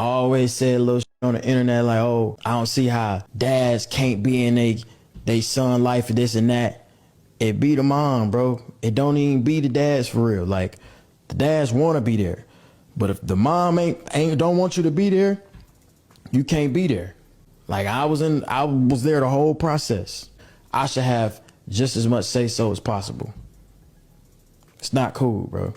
always said little shit on the internet like, oh, I don't see how dads can't be in they son life and this and that. It be the mom, bro. It don't even be the dads for real. Like, the dads want to be there, but if the mom ain't don't want you to be there, you can't be there. Like, I was there the whole process. I should have just as much say so as possible. It's not cool, bro.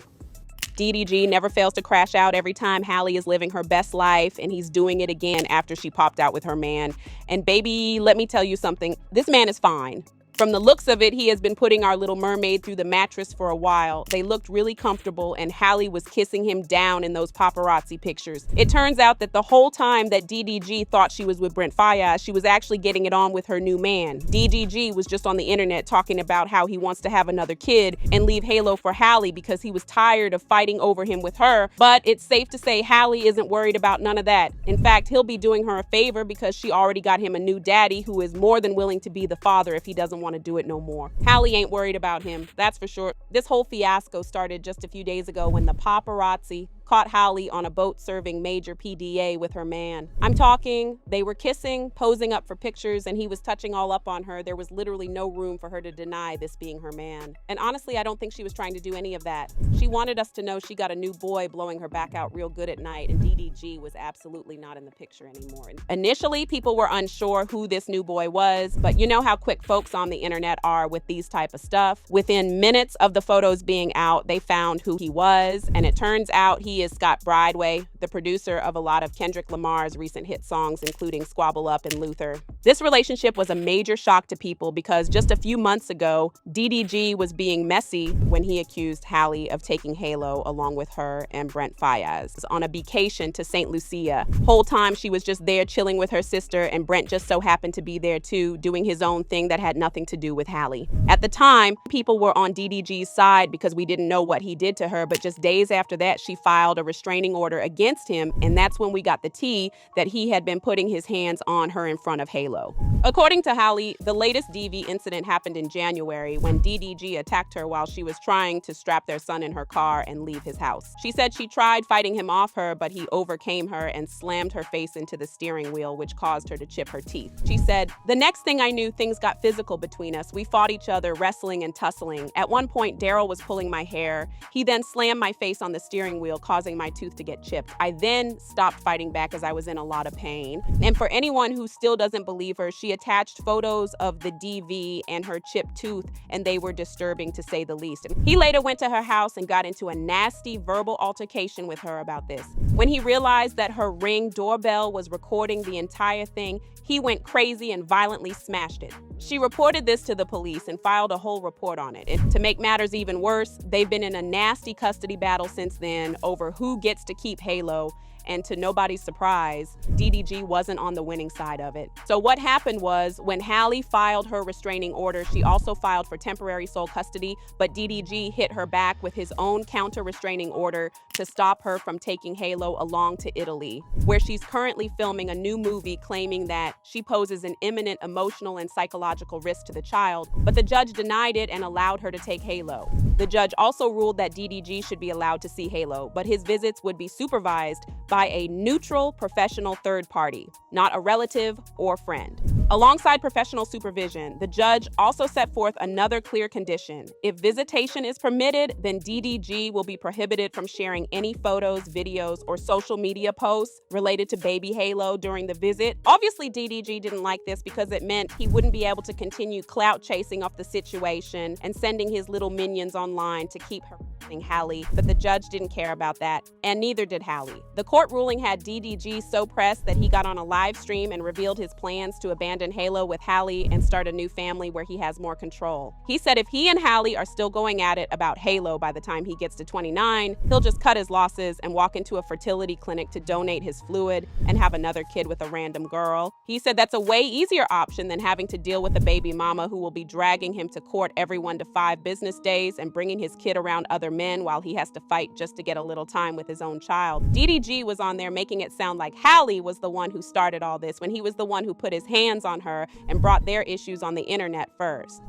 DDG never fails to crash out every time Halle is living her best life, and he's doing it again after she popped out with her man. And baby, let me tell you something, this man is fine. From the looks of it, he has been putting our little mermaid through the mattress for a while. They looked really comfortable, and Halle was kissing him down in those paparazzi pictures. It turns out that the whole time that DDG thought she was with Brent Faiyaz, she was actually getting it on with her new man. DDG was just on the internet talking about how he wants to have another kid and leave Halo for Halle because he was tired of fighting over him with her. But it's safe to say Halle isn't worried about none of that. In fact, he'll be doing her a favor because she already got him a new daddy who is more than willing to be the father if he doesn't want to do it no more. Halle ain't worried about him, that's for sure. This whole fiasco started just a few days ago when the paparazzi caught Halle on a boat serving major PDA with her man. I'm talking, they were kissing, posing up for pictures, and he was touching all up on her. There was literally no room for her to deny this being her man. And honestly, I don't think she was trying to do any of that. She wanted us to know she got a new boy blowing her back out real good at night, and DDG was absolutely not in the picture anymore. Initially, people were unsure who this new boy was, but you know how quick folks on the internet are with these type of stuff. Within minutes of the photos being out, they found who he was, and it turns out he is Scott Brideway, the producer of a lot of Kendrick Lamar's recent hit songs, including Squabble Up and Luther. This relationship was a major shock to people because just a few months ago, DDG was being messy when he accused Halle of taking Halo along with her and Brent Faiyaz on a vacation to St. Lucia. Whole time she was just there chilling with her sister, and Brent just so happened to be there too, doing his own thing that had nothing to do with Halle. At the time, people were on DDG's side because we didn't know what he did to her, but just days after that, she filed a restraining order against him, and that's when we got the tea that he had been putting his hands on her in front of Halo. According to Halle, the latest DV incident happened in January when DDG attacked her while she was trying to strap their son in her car and leave his house. She said she tried fighting him off her, but he overcame her and slammed her face into the steering wheel, which caused her to chip her teeth. She said, "The next thing I knew, things got physical between us. We fought each other, wrestling and tussling. At one point, Daryl was pulling my hair. He then slammed my face on the steering wheel, causing my tooth to get chipped. I then stopped fighting back as I was in a lot of pain." And for anyone who still doesn't believe her, she attached photos of the DV and her chipped tooth, and they were disturbing to say the least. He later went to her house and got into a nasty verbal altercation with her about this. When he realized that her Ring doorbell was recording the entire thing, he went crazy and violently smashed it. She reported this to the police and filed a whole report on it. And to make matters even worse, they've been in a nasty custody battle since then over who gets to keep Halo. And to nobody's surprise, DDG wasn't on the winning side of it. So what happened was, when Halle filed her restraining order, she also filed for temporary sole custody, but DDG hit her back with his own counter restraining order to stop her from taking Halo along to Italy, where she's currently filming a new movie claiming that she poses an imminent emotional and psychological risk to the child, but the judge denied it and allowed her to take Halo. The judge also ruled that DDG should be allowed to see Halo, but his visits would be supervised by a neutral professional third party, not a relative or friend. Alongside professional supervision, the judge also set forth another clear condition. If visitation is permitted, then DDG will be prohibited from sharing any photos, videos, or social media posts related to baby Halo during the visit. Obviously, DDG didn't like this because it meant he wouldn't be able to continue clout chasing off the situation and sending his little minions online to keep harassing Halle, but the judge didn't care about that, and neither did Halle. The court ruling had DDG so pressed that he got on a live stream and revealed his plans to abandon Halo with Halle and start a new family where he has more control. He said if he and Halle are still going at it about Halo by the time he gets to 29, he'll just cut his losses and walk into a fertility clinic to donate his fluid and have another kid with a random girl. He said that's a way easier option than having to deal with a baby mama who will be dragging him to court every 1 to 5 business days and bringing his kid around other men while he has to fight just to get a little time with his own child. DDG was on there making it sound like Halle was the one who started all this when he was the one who put his hands on her and brought their issues on the internet first.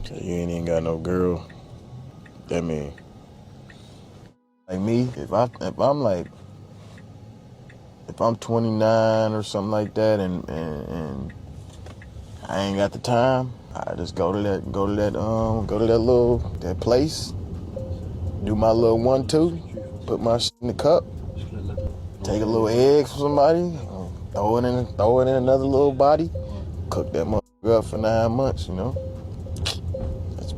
So you ain't even got no girl? That mean, like me, if I'm like, if I'm 29 or something like that, and I ain't got the time, I just go to that place, do my little 1-2, put my shit in the cup, take a little eggs from somebody, throw it in another little body, cook that motherfucker up for 9 months. You know,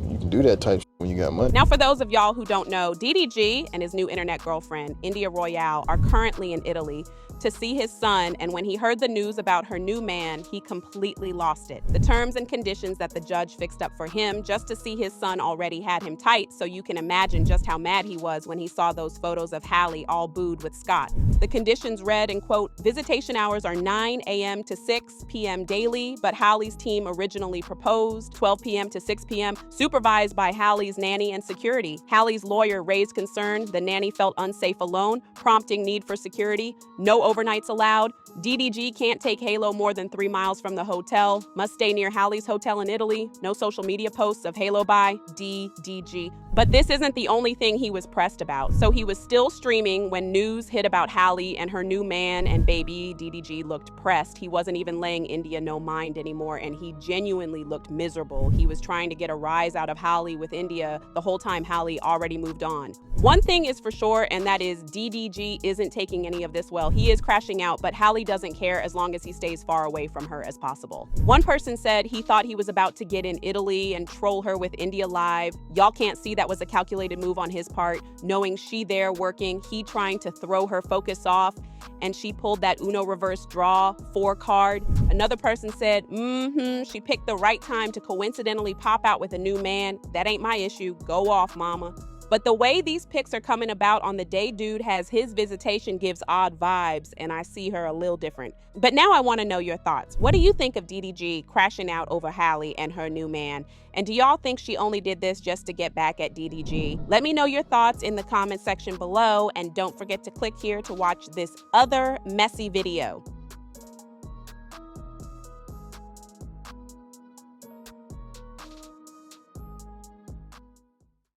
you can do that type of shit when you got money. Now, for those of y'all who don't know, DDG and his new internet girlfriend, India Royale, are currently in Italy to see his son, and when he heard the news about her new man, he completely lost it. The terms and conditions that the judge fixed up for him just to see his son already had him tight, so you can imagine just how mad he was when he saw those photos of Halle all booed with Scott. The conditions read, and quote, visitation hours are 9 a.m. to 6 p.m. daily, but Halle's team originally proposed 12 p.m. to 6 p.m., supervised by Halle's nanny and security. Halle's lawyer raised concern the nanny felt unsafe alone, prompting need for security. No overnights allowed. DDG can't take Halo more than 3 miles from the hotel. Must stay near Halle's hotel in Italy. No social media posts of Halo by DDG. But this isn't the only thing he was pressed about. So he was still streaming when news hit about Halle and her new man and baby. DDG looked pressed. He wasn't even laying India no mind anymore, and he genuinely looked miserable. He was trying to get a rise out of Halle with India the whole time Halle already moved on. One thing is for sure, and that is DDG isn't taking any of this well. He is crashing out, but Halle doesn't care as long as he stays far away from her as possible. One person said he thought he was about to get in Italy and troll her with India Live. Y'all can't see that was a calculated move on his part, knowing she there working, he trying to throw her focus off, and she pulled that Uno reverse draw 4 card. Another person said, she picked the right time to coincidentally pop out with a new man. That ain't my issue. Go off, mama. But the way these pics are coming about on the day dude has his visitation gives odd vibes, and I see her a little different. But now I want to know your thoughts. What do you think of DDG crashing out over Halle and her new man? And do y'all think she only did this just to get back at DDG? Let me know your thoughts in the comment section below, and don't forget to click here to watch this other messy video.